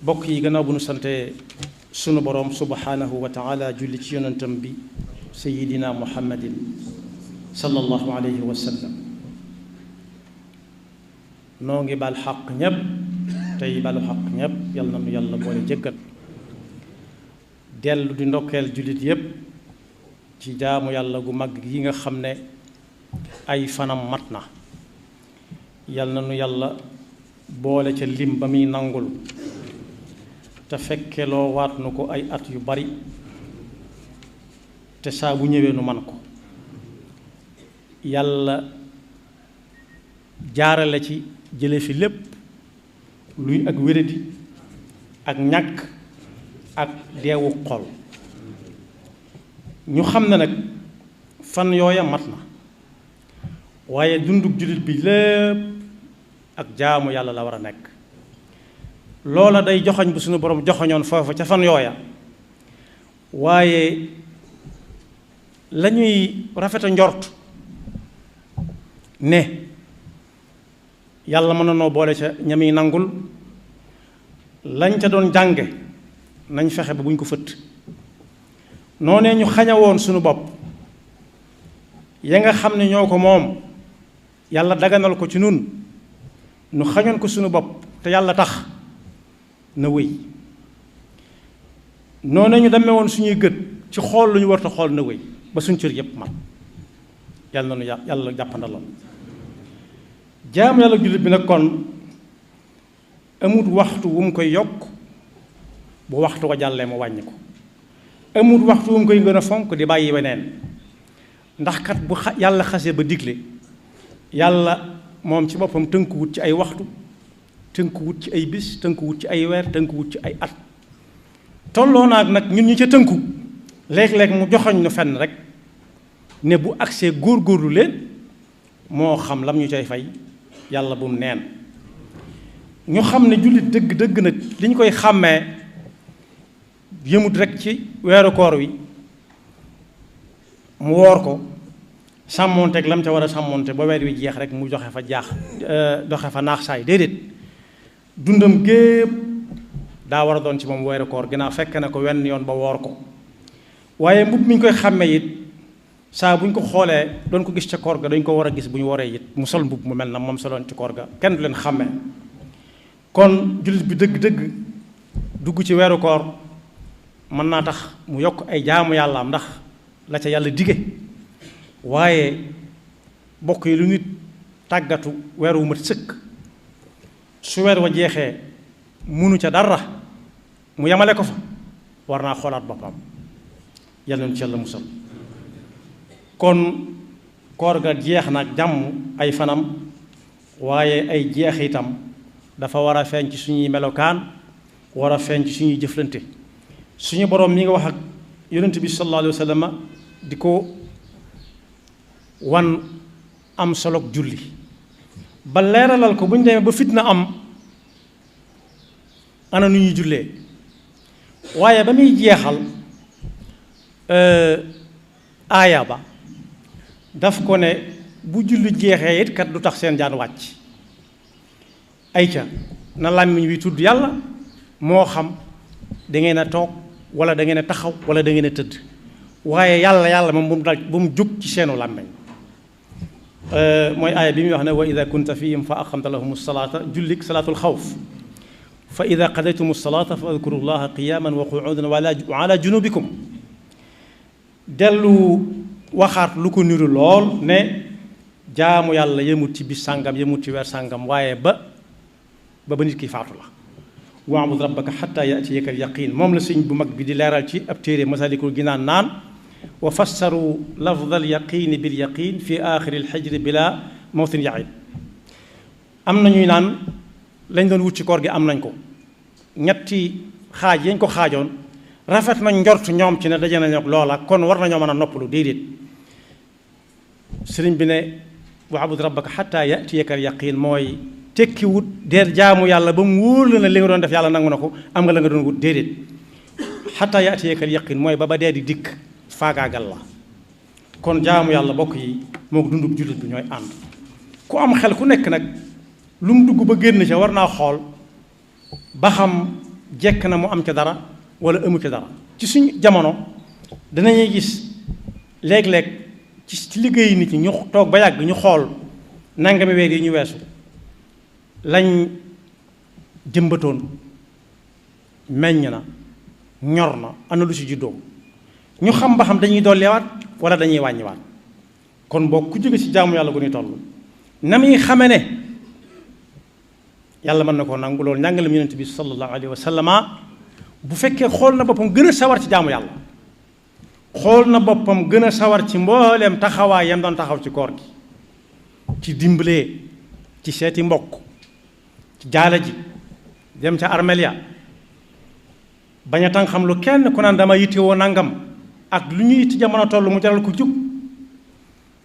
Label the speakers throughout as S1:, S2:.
S1: bokk yi gannaaw bu nu sante sunu boroom subhanahu wa taala julli ci yonentam bi sayidina muhammadin sallallahu alayhi wa sallam noo ngi bal xaq ñépp tey balu xaq ñépp yal na nu yàlla boole jëggal dellu di ndokkeel jullit yépp ci jaamu yàlla gu mag yi nga xam ne ay fanam mat na yal na nu yàlla boole ca lim ba muy nangul te fekkeloo waat nu ko ay at yu bari te saa bu ñëwee nu man ko yàlla jaarale ci jële fi lépp luy ak wéradi ak ñàkk ak deewu xol ñu xam ne nag fan yooya mat na waaye dundug jullit bi lépp ak jaamu yàlla la war a nekk loola day joxoñ bu suñu borom joxoñoon foofu ca fan yooya waaye la ñuy rafeta njort ne yàlla mën na noo boole ca ñami nangul lañ ca doon jànge nañ fexe ba buñ ko fëtt noonee ñu xañawoon suñu bopp ya nga xam ne ñoo ko moom yàlla daganal ko ci nun nu xañoon ko suñu bopp te yàlla tax na wéy noonu ñu demee woon suñuy gët ci xool lu ñu warta xool na wéy ba suñ cër yépp man yàlla na nu yàlla jàppandaloon jaamu yàlla jullit bi nag kon amut waxtu wu mu koy yokk bu waxtu ko jàllee mu wàññi ko amut waxtu wu mu koy gën a fonk di bàyyi weneen ndax kat bu yàlla xasee ba digle yàlla moom ci boppam tënkuwut ci ay waxtu tënkuwut ci ay bis tënkuwut ci ay weer tënkuwut ci ay at tolloo naag nag ñun ñi ca tënku léeg-léeg mu joxoñ nu fenn rek ne bu agsee góor-góorlu leen moo xam lam ñu cay fay yàlla bu mu neen ñu xam ne jullit dëgg-dëgg nag li ñu koy xàmmee yëmut rek ci weeru koor wi mu woor ko sàmmoonteeg lam ca war a sàmmoonte ba weer wi jeex rek mu joxe fa doxe fa naax saay déedéet dundam gépp daa war a doon ci moom weeru koor ginnaaw fekk na ko wenn yoon ba woor ko waaye mbubb mi ñu koy xàmmee it saa bu ñu ko xoolee doon ko gis ca koor ga dañ ko war a gis bu ñu waree it mu sol mbubb mu mel na moom soloon ci koor ga kenn du leen xàmmee kon jullit bi dëgg-dëgg dugg ci weeru koor mën naa tax mu yokk ay jaamu yàlla am ndax la ca yàlla dige waaye bokk yi lu nit tàggatu weer wu mat sëkk su weer wa jeexee munu ca dara mu yemale ko fa war naa xoolaat boppam yàlla na ci yàlla musal kon koor ga jeex na ak jàmm ay fanam waaye ay jeex itam dafa war a feeñ ci suñuy melokaan war a feeñ ci suñuy jëflante suñu boroom mi nga wax ak yonent bi sallallahu alayhi wa sallam di ko wan am solog julli ba leeralal ko bu ñu demee ba fitna am ana nu ñuy jullee waaye ba muy jeexal aaya ba daf ko ne bu julli jeexee it kat du tax seen jaan wàcc ayca na làmmiñ wi tudd yàlla moo xam da ngeen a toog wala da ngeen a taxaw wala da ngeen a tëdd waaye yàlla moom bu mu jóg ci seenu làmmiñ mooy aaya bi muy wax ne wa ida kunta fihim fa aqamta lahum salaata jullik salaatul xawf fa ida qadaytum salaata fa adkuru llaha qiyaman wa quudan wa ala junubikum dellu waxaat lu ko niru lool ne jaamu yàlla yemut ci bis sàngam yemut ci weer sàngam waaye ba nit ki faatu la waabud rabbaka xatta yatiyaka al yaqin moom la sëñ bu mag bi di leeral ci ab téere masalikul jinaan naan wa fassaru lafda al yaqini bil yaqin fi axiri al xijri bila mawtin yaid am na ñuy naan lañ doon wut ci koor gi am nañ ko ñetti xaaj yañ ko xaajoon rafet nañ njort ñoom ci ne daje nañ ak loola kon war nañoo mën a noppalu déedéet sëriñ bi ne waabud rabbaka xatta yatiyaka al yaqin mooy tekki wut deer jaamu yàlla ba mu wóor la ne li nga doon def yàlla nangu na ko am nga la nga doon wut déedéet xataa yaatiyakal yaqin mooy ba dee di dikk faagaagal la kon jaamu yàlla bokk yi moo ko dundub jullit bi ñooy ànd ku am xel ku nekk nag lu mu dugg ba génn ca war naa xool ba xam jekk na mu am ca dara wala amu ca dara. ci suñ jamono danañuy gis léeg-léeg ci liggéeyu nit ñi ñu toog ba yàgg ñu xool nangami weer yi ñu weesu lañ jëmbatoon meññ na ñor na ana lu ci juddoo ñu xam ba xam dañuy dolliwaat wala dañuy wàññiwaat. kon boo ku jóge ci jaamu yàlla gu ñuy toll na muy xame ne yàlla mën na koo nangu loolu njàngale mu yonent bi sallallahu alayhi wa sallama bu fekkee xool na boppam gën a sawar ci jaamu yàlla xool na boppam gën a sawar ci mbooleem taxawaay yam doon taxaw ci koor gi ci dimbalee ci seeti mbokk ci jaala ji dem ca armelia bañ a tàng xam lu kenn ku naan dama yittewoo nangam ak lu ñuy ci jamono toll mu jaral ko jug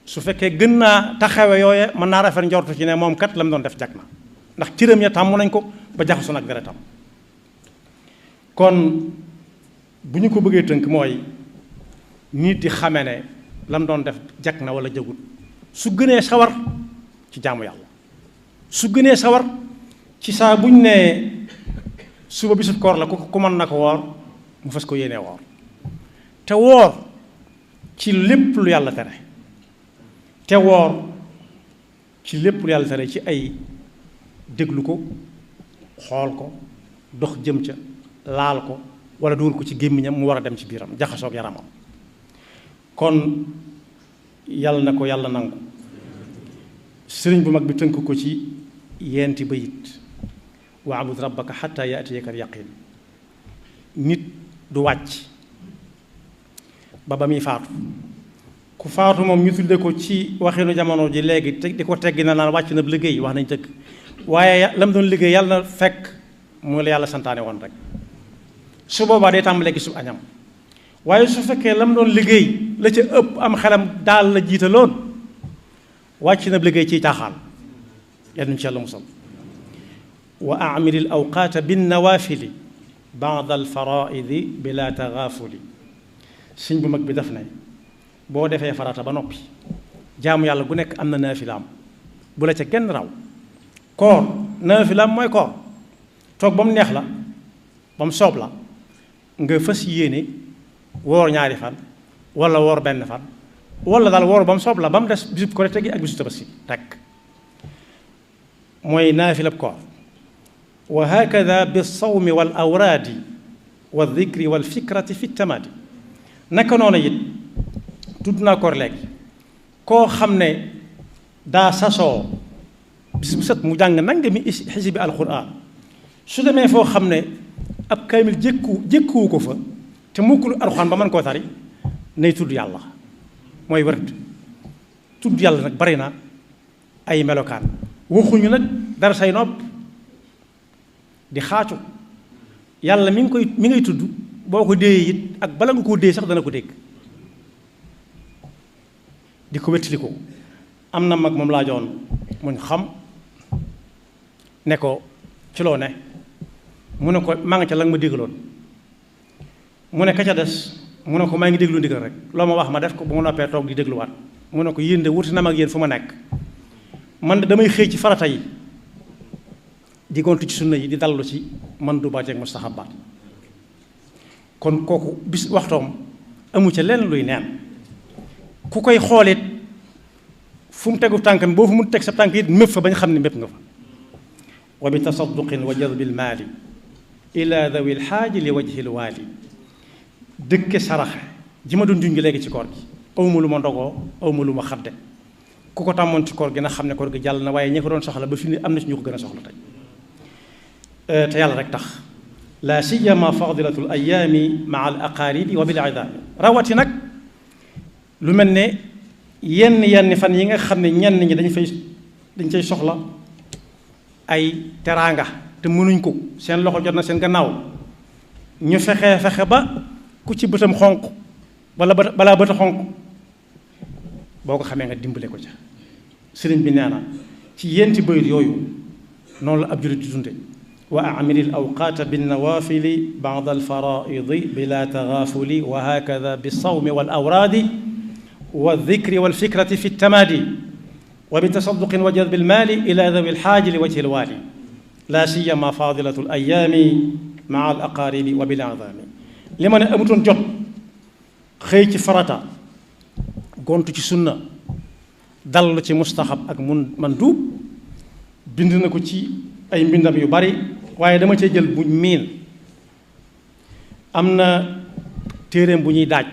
S1: su fekkee gën naa taxawe yooye mën naa rafet njortu ci ne moom kat la mu doon def jag na ndax cëram ya tàmm nañ ko ba jaxasu nag deretam. kon bu ñu ko bëggee tënk mooy nit di xame ne la mu doon def jag na wala jagut su gënee sawar ci jaamu yàlla su gënee sawar ci saa buñ ne suba bisub koor la ku mën na ko woor mu fas ko yéenee woor te woor ci lépp lu yàlla tere te woor ci lépp lu yàlla tere ci ay déglu ko xool ko dox jëm ca laal ko wala dugal ko ci gémmiñam mu war a dem ci biiram jaxasoog yaramam. kon yàlla na ko yàlla nangu. sëriñ bu mag bi tënk ko ci yenti bayit wa'bud rabbaka hatta ya'tiyaka al-yaqin. nit du wàcc ba muy faatu ku faatu moom ñu tudde ko ci waxinu jamono ji léegi te di ko teggi na naan wàcc na liggéey wax nañ dëgg waaye la mu doon liggéey yàlla na fekk mu la yàlla santaane woon rek su boobaa day tàmbalee gi su añam waaye su fekkee la mu doon liggéey la ca ëpp am xelam daal la jiitaloon wàcc na liggéey ciy caaxaan yal nañu ci yàlla musal. wa a'mil al awqaata bin nawaafili ba'da al faraa'idi bila tagaafuli. sëñ bu mag bi def ne boo defee farata ba noppi jaamu yàlla gu nekk am na naafilaam bu la ca genn raw. koor naafilaam mooy koor toog ba mu neex la ba mu soob la nga fas yéene woor ñaari fan wala woor benn fan wala daal woor ba mu soob la ba mu des bisub korite gi ak bisub tabaski rek mooy naafilab koor. wa hakada bi sawmi wal awraadi wa dikri wal fikrati fi tamaadi. naka noonu it tudd naa koor léegi koo xam ne daa sasoo bis bu set mu jàng nanga mi xisibi alquran su demee foo xam ne ab kaamil jékkuwu ko fa te mukkul alquran ba mën koo tari nay tudd yàlla mooy wërd. tudd yàlla nag bari na ay melokaan waxuñu nag dara say nopp di xaacu yàlla mi ngay tudd boo ko déeyee it ak bala nga koo déey sax dana ko dégg di ko wettali ko. am na mag moom laa joon muñ xam ne ko ci loo ne mu ne ko maa nga ca la nga ma déggaloon mu ne ka ca des mu ne ko maa ngi déglu ndigal rek loo ma wax ma def ko bu ma noppee toog di dégluwaat mu ne ko yéen de wuti na mag yéen fu ma nekk man de damay xëy ci farata yi di gontu ci sunna yi di dallu ci man du bàcceeg mustahabaat. kon kooku bis waxtoom amu ca lenn luy neen ku koy xoolit fu mu tegu tànkam boo fu mu teg sa tànk it mépp fa bañ xam ne mépp nga fa. wa bi tasadduqin wa jadbil maali ila dawi lxaaji li wajhi lwaali. dëkke saraxe ji ma doon junj léegi ci koor gi awma lu ma ndogoo awma lu ma xadde ku ko tàmmoon ci koor gi na xam ne koor gi jàll na waaye ñi ko doon soxla ba fi ni am na ci ñu ko gën a soxla tey te yàlla rek tax. la siyama fadilatu l ayaami maa al aqaaribi wa bil idaami. rawati nag lu mel ne yenn fan yi nga xam ne ñenn ñi dañ cay soxla ay teraanga te mënuñ ko seen loxo jot na seen gannaaw ñu fexe ba ku ci bëtam xonq wala balaa bëta xonq boo ko xamee nga dimbale ko ca. sëriñ bi nee na ci yenti bayit yooyu noonu la ab jullit di dunde. wa a'mil al awqaata bin nawaafili ba'da al faraa'idi bila tagaafuli wa hakada bis sawmi wal awraadi wa dhikri wal fikrati fi tamaadi wa bi tasadduqin wa jadbil maali ila dhawi al haaji li wajhi al waali. la siyama faadilatu al ayaami maa al aqaaribi wa bil a'zaami li ma ne amutoon jot xëy ci farata gontu ci sunna dallu ci mustaxab ak manduub bind na ko ci ay mbindam yu bari waaye dama cee jël buñ miin am na téeréem bu ñuy daaj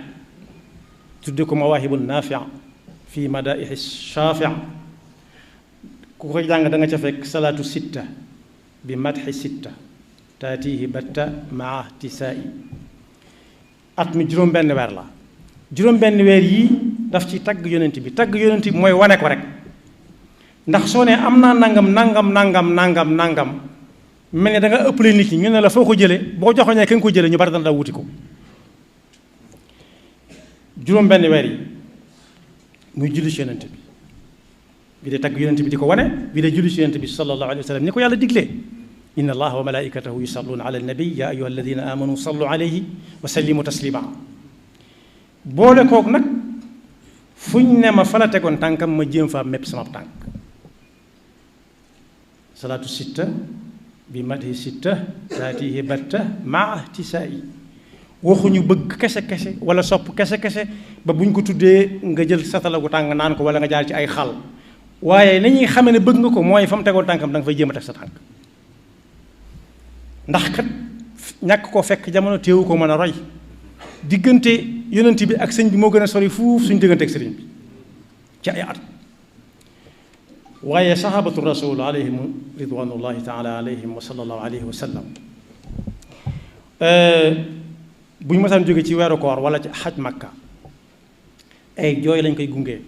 S1: tudde ko mawaahibu naafi' fi madaa'ixi shaafi' ku ko jàng da nga ca fekk salaatu sitta bi madxi sitta taatihi batta maa tisaa'i at mi juróom-benn weer la juróom-benn weer yii daf ci tagg yonent bi tagg yonent bi mooy wane ko rek ndax soo ne am naa nangam mel ne da nga ëppale nit ñi ñu ne la foo ko jëlee boo joxoñee ka nga ko jëlee ñu bari dana daa wuti ko juróom-benn weer yi muy julli ci yonent bi de tagg yonent bi di ko wane bi de julli ci yonent bi sallallahu alayhi wa sallam ni ko yàlla diglee inna allaha wa malaikatahu yusalluna ala nabi ya ayuha alladina amanu sallu alayhi wa sallimu taslima boole kook nag fuñ ne ma fa la tegoon tànkam ma jéem faa mépp sama tànk salaatu sitta bi madhi sitta taatihi batta maa tisaa'i waxuñu bëgg kese wala sopp kese ba buñ ko tuddee nga jël satala gu tàng naan ko wala nga jaar ci ay xal waaye nañuy xame ne bëgg nga ko mooy fa mu tegoon tànkam da nga fay jéem a teg sa tànk ndax kat ñàkk koo fekk jamono téewu ko mën a roy diggante yonent bi ak sëñ bi moo gën a sori fuuf suñu diggante ak sëriñ bi ci ay at waaye sahabatu rasul alayhim ridwanullahi taala alayhim wa sallallahu alayhi wa sallam bu ñu masaan jóge ci weeru koor wala ci xaj makka ay jooy lañ koy gunge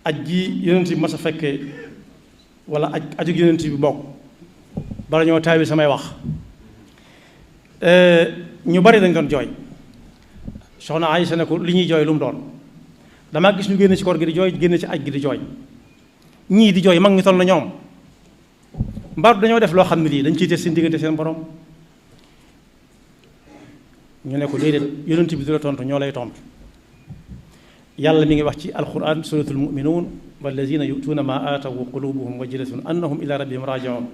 S1: aj ji yonent bi mas a fekkee wala ajug yonent bi bokk bala ñoo taawi samay wax ñu bari dañ doon jooy soxna Aysa ne ko li ñuy jooy lu mu doon damaa gis ñu génn ci koor gi di jooy génn ci aj gi di jooy ñii di jooy mag ñu toll na ñoom mbaar dañoo def loo xam ne lii dañ ciy des seen diggante seen borom ñu ne ko déedéet yonent bi du la tontu ñoo lay tontu yàlla mi ngi wax ci alquran suratul muminuun wallazina yutuuna ma aataw wa qulubuhum wajilatun annahum ila rabbihim rajiun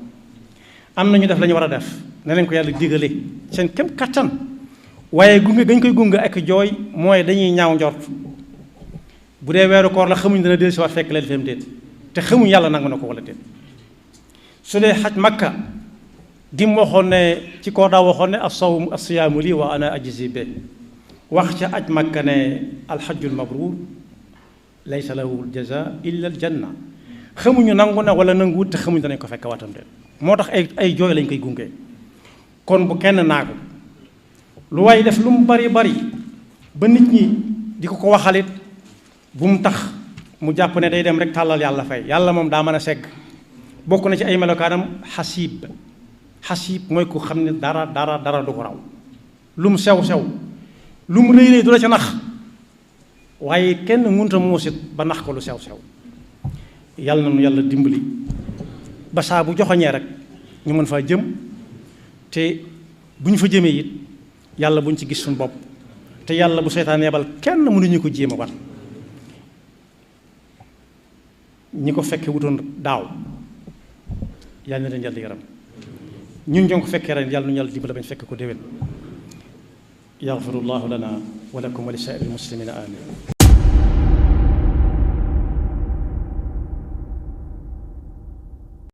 S1: am na ñu def la ñu war a def ne leen ko yàlla digale seen kem kattan waaye gunge gañ koy gunge ak jooy mooy dañuy ñaaw njort bu dee weeru koor la xamuñ dana del si waat fekk leen fem déet te xamuñ yàlla nangu na ko wala déet su dee xaj makka dim waxoon ne ci koor daa waxoon ne as-sawmu as-siyaamu lii wa ana ajzi be wax ca aj makka ne alxajjul mabruur laysa lahu jaza illa aljanna xamuñu nangu na wala nanguwut te xamuñ danañ ko fekk waatam déet moo tax ay jooy lañ koy gunge kon bu kenn naagu lu waay def lu mu bari ba nit ñi di ko waxalit bu mu tax mu jàpp ne day dem rek tàllal yàlla fay yàlla moom daa mën a segg bokk na ci ay melokaanam xasiib mooy ku xam ne dara du ko raw lu mu sew lu mu rëy du la ca nax waaye kenn mënta muusit ba nax ko lu sew yàlla na nu yàlla dimbali ba saa bu joxoñee rek ñu mën faa jëm te bu ñu fa jëmee it yàlla bu ñu ci gis suñu bopp te yàlla bu seytaan yebal kenn mënuñu ko jéem a wat ñi ko fekke wutoon daaw yàlla na leen yàlla yaram ñun ñoo ko fekkee ren yàlla nu yàlla dimbali bañ fekk ko déwén yaxfirullahu lana wa lakum wa li saa'iril muslimina amin